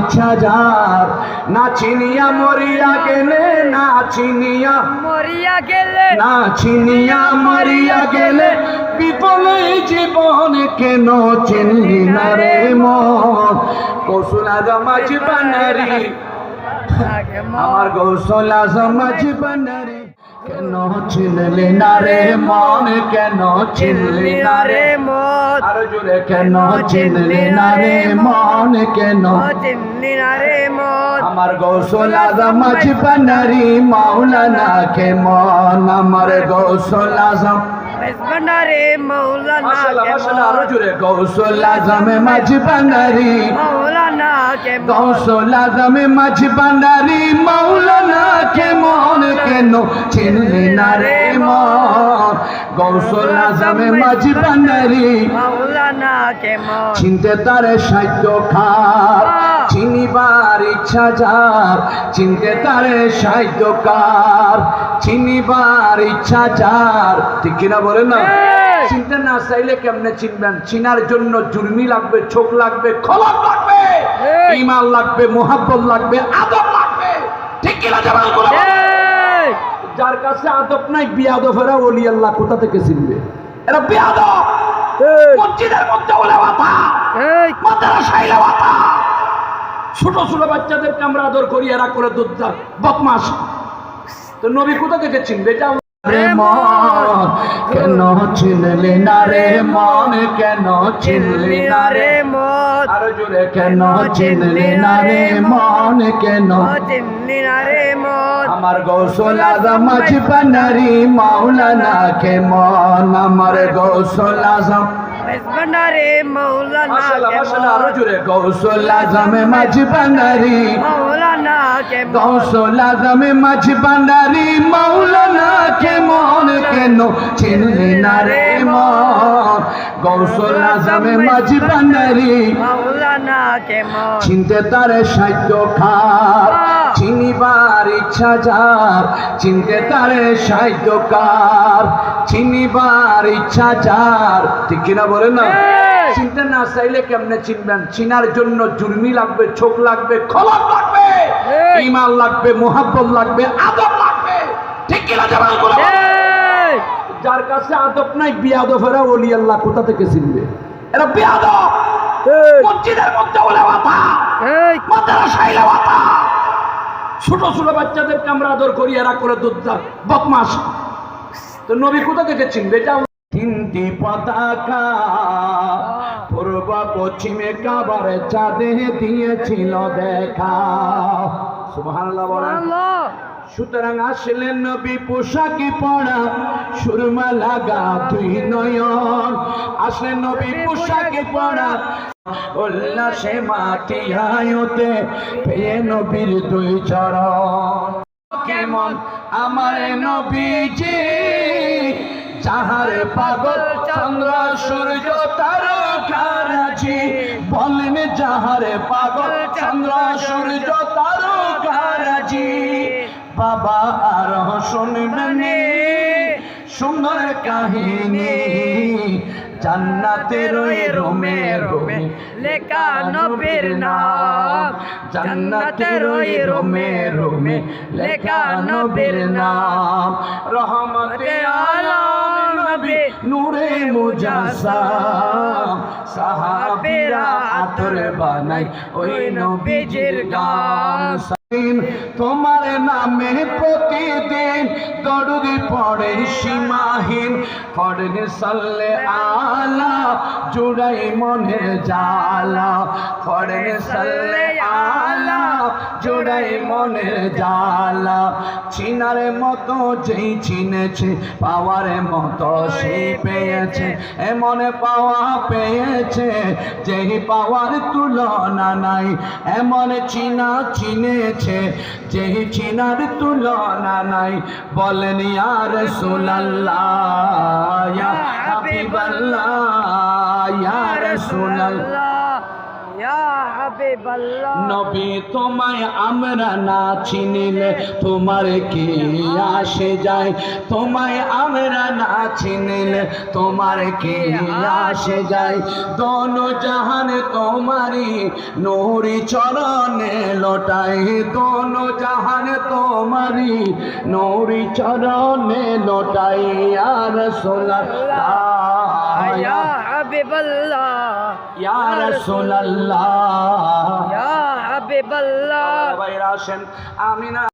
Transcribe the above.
ইচ্ছা যার, না চিনিয়া মরিয়া গেলে, না চিনিয়া মরিয়া গেলে, না চিনিয়া মরিয়া গেলে, বিফলে জীবন কেন চিনলি না রে মন। কৌশল আজম মাঝি বানারি, আমার কৌশল আজম মাঝি বানারি, কেন চিনলি না রে মন, কেন চিনলি না রে মন, আরো জোরে, কেন চিনলি না রে মন, কেন চিনলি না রে মন। আমার কৌশল আজম মাঝি বানারি, মাওলানা কে মন, আমার কৌশল আজম ভান্ডারি মৌলানা মাশাআল্লাহ কে মাশাআল্লাহ, আরো মন, জোরে, কৌশল আজম মাঝি বানারি, মৌলানা কে মন, কৌশল আজম মাঝি বানারি, মাওলানা কে মন, কেন চিনলি না রে মন। কৌশল আজম মাঝি বানারি, মৌলানা কে মন। চিনতে তারে সাহিত্য খার, চিনিবার ইচ্ছা যার, চিনতে তারে সাহিত্যকার, চিনিবার ইচ্ছা যার, ঠিক কিনা বলেন না? চিনতে না চাইলে কেমনে চিনবেন? চিনার জন্য জুর্মি লাগবে, চোখ লাগবে, খলক লাগবে, ঈমান লাগবে, মুহাব্বত লাগবে, আদব লাগবে, ঠিক কিনা? জবান করে যার কাছে আদব নাই, বিয়াদবেরা ওলি আল্লাহ কোথা থেকে চিনবে? এরা বিয়াদব, মসজিদের মধ্যে ওলাওয়াতা, মাদ্রাসায় ওলাওয়াতা, ছোট ছোট বাচ্চাদেরকে আমরা আদর করি, এরা করে দুধ বদমাশ। তো নবী কোথা থেকে চিনবে? এটা রে মন, কেন চিনলি না রে মন, কেন চিনলি না রে মন, আরো জোরে, কেন চিনলি না রে মন, কেন চিনলি না রে মন। আমার কৌশল আজম মাঝি বানারি, মাওলানা কে মন, আমার কৌশল আজম ভান্ডারি মৌলানা মাশাআল্লাহ কে মাশাআল্লাহ, আরো মন, জোরে, কৌশল আজম মাঝি বানারি, মৌলানা কে মন, কৌশল আজম মাঝি বানারি, মাওলানা কে মন, কেন চিনলি না রে মন। কৌশল আজম মাঝি বানারি, মৌলানা কে মন। চিনতে তারে সাহিত্য খার, চিনিবার ইচ্ছা যার, চিনতে তারে সাহিত্যকার, চিনিবার ইচ্ছা যার, ঠিক কিনা বলেন না? চিনতে না চাইলে কেমনে চিনবেন? চিনার জন্য জুর্মি লাগবে, চোখ লাগবে, খলক লাগবে, ঈমান লাগবে, মুহাব্বত লাগবে, আদব লাগবে, ঠিক কিনা? জবান করে যার কাছে আদব নাই, বিয়াদবেরা ওলি আল্লাহ কোথা থেকে চিনবে? এরা বিয়াদব, মসজিদের মধ্যে ওলাওয়াতা, মাদ্রাসায় ওলাওয়াতা, ছোট ছোট বাচ্চাদেরকে আমরা আদর করি, এরা করে দুধ বদমাশ। তো নবী কোথা থেকে চিনবে? এটা তিনটি পতাকা পূর্ব পশ্চিমে কাবার চাঁদে দিয়েছিল দেখা, সুবহানাল্লাহ বলেন। সুতরাং আসলেন নবী পোশাকি পরা, সুরমা লাগা দুই নয়ন, আসলেন নবী পোশাকি পরা, উল্লাসে মাটি আয়তে পেয়ে নবীর দুই চরণ। কেমন আমার নবীজি, যাহার পাগল চন্দ্র সূর্য তারকারাজি, বলেন যাহার পাগল চন্দ্র সূর্য তারকারাজি, বাবা আর শুনবেন সুন্দর কাহিনী, জান্নাতের রোমে রোমে লেখা নবীর নাম, জান্নাতের রোমে রোমে লেখা নবীর নাম, রহমতে আলম নবী নূরে মুজাসসাম, সাহাবীরা আতর বানাই ওই নবীজির গান। তোমার নামে প্রতিদিন দরুদ পড়ে সীমাহীন, পড়েন সাল্লে আলা জুড়াই মনের জালা, পড়েন সাল্লে আলা জুড়াই মনের জালা। চিনার মতো যেই চিনেছে, পাওয়ার মতো সেই পেয়েছে, এমন পাওয়া পেয়েছে যেই পাওয়ার তুলনা নাই, এমন চিনা চিনেছে যেই চিনার তুলনা নাই। বলেন ইয়া রাসূলুল্লাহ, ইয়া হাবিবাল্লাহ, ইয়া রাসূলুল্লাহ, ইয়া হাবিবাল্লাহ নবী তোমায় আমরা না চিনিলে তোমার কে আসে যায়, তোমায় আমরা না চিনিলে তোমার কে আসে যায়। দোনো জাহান তোমারি নূরি চরণে লোটায়, দোনো জাহান তোমারি নূরি চরণে লোটায়। ইয়া রাসূলুল্লাহ ইয়া হাবিবাল্লাহ ইয়া রাসূলুল্লাহ ইয়া হাবিবাল্লাহ ভাইরা আসেন আমিনা